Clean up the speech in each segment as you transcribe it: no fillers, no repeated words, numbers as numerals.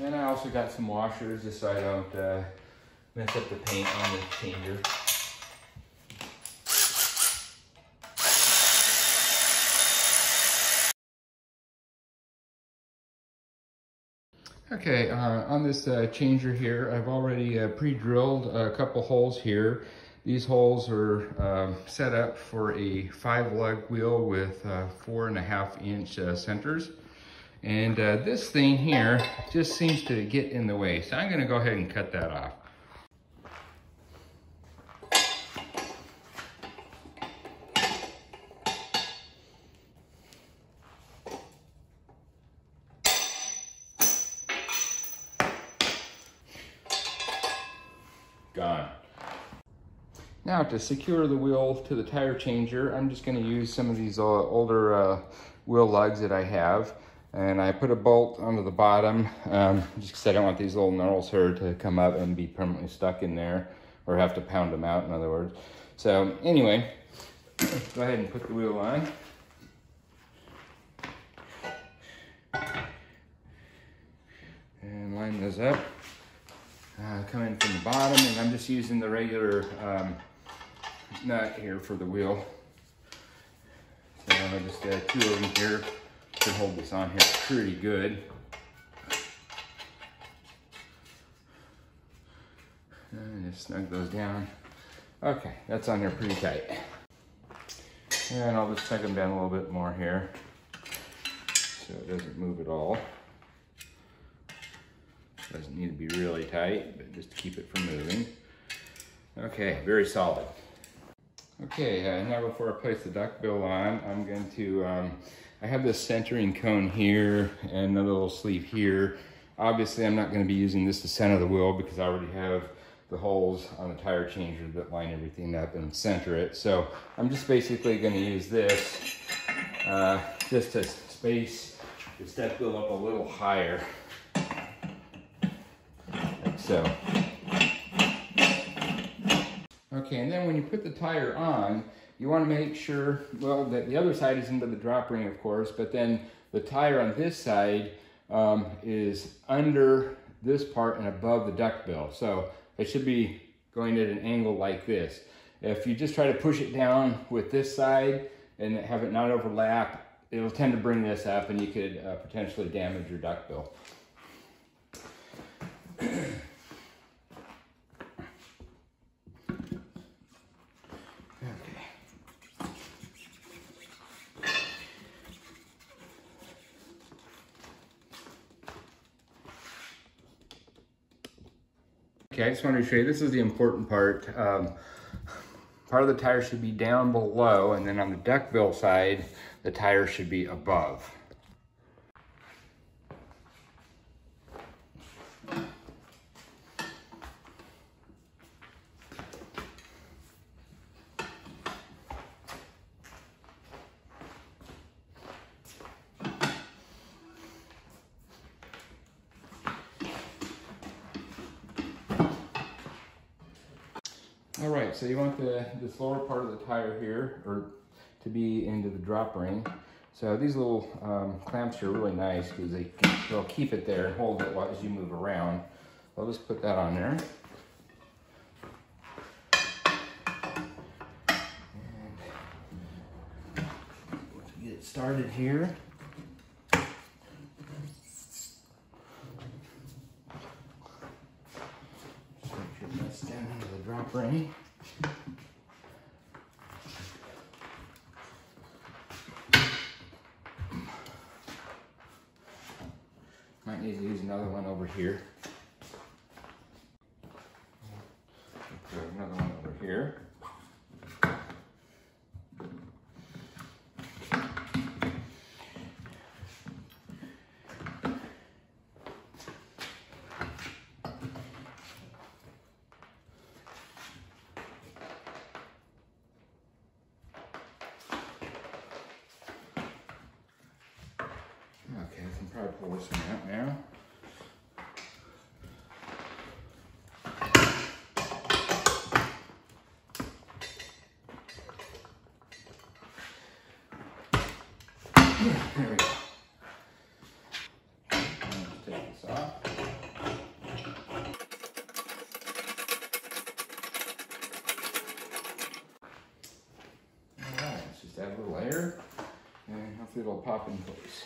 And I also got some washers just so I don't mess up the paint on the changer. Okay, on this changer here, I've already pre-drilled a couple holes here. These holes are set up for a 5-lug wheel with 4.5-inch centers. And this thing here just seems to get in the way. So I'm gonna go ahead and cut that off. Gone. Now to secure the wheel to the tire changer, I'm just going to use some of these older wheel lugs that I have. And I put a bolt onto the bottom, just because I don't want these little knurls here to come up and be permanently stuck in there, or have to pound them out, in other words. So anyway, go ahead and put the wheel on. And line those up. Come in from the bottom, and I'm just using the regular nut here for the wheel. So I just 2 of them here to hold this on here pretty good. And just snug those down. Okay, that's on there pretty tight. And I'll just snug them down a little bit more here so it doesn't move at all. Doesn't need to be really tight, but just to keep it from moving. Okay, very solid. Okay, now before I place the duck bill on, I'm going to, I have this centering cone here and another little sleeve here. Obviously, I'm not going to be using this to center the wheel because I already have the holes on the tire changer that line everything up and center it. So I'm just basically going to use this just to space the step bill up a little higher. So, okay, and then when you put the tire on, you want to make sure, well, that the other side is into the drop ring, of course, but then the tire on this side is under this part and above the duck bill. So it should be going at an angle like this. If you just try to push it down with this side and have it not overlap, it'll tend to bring this up and you could potentially damage your duck bill. Okay, I just wanted to show you, this is the important part. Part of the tire should be down below, and then on the duck bill side, the tire should be above. All right, so you want this lower part of the tire here, or to be into the drop ring. So these little clamps are really nice because they'll keep it there and hold it as you move around. I'll just put that on there. And get it started here. Down into the drop ring. Might need to use another one over here. Another one over here. Okay, I can probably pull this one out now. There we go. I'll just take this off. it'll pop in place.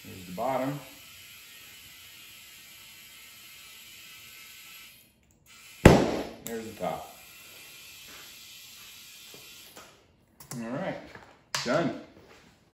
Here's the bottom. There's the top. All right, done.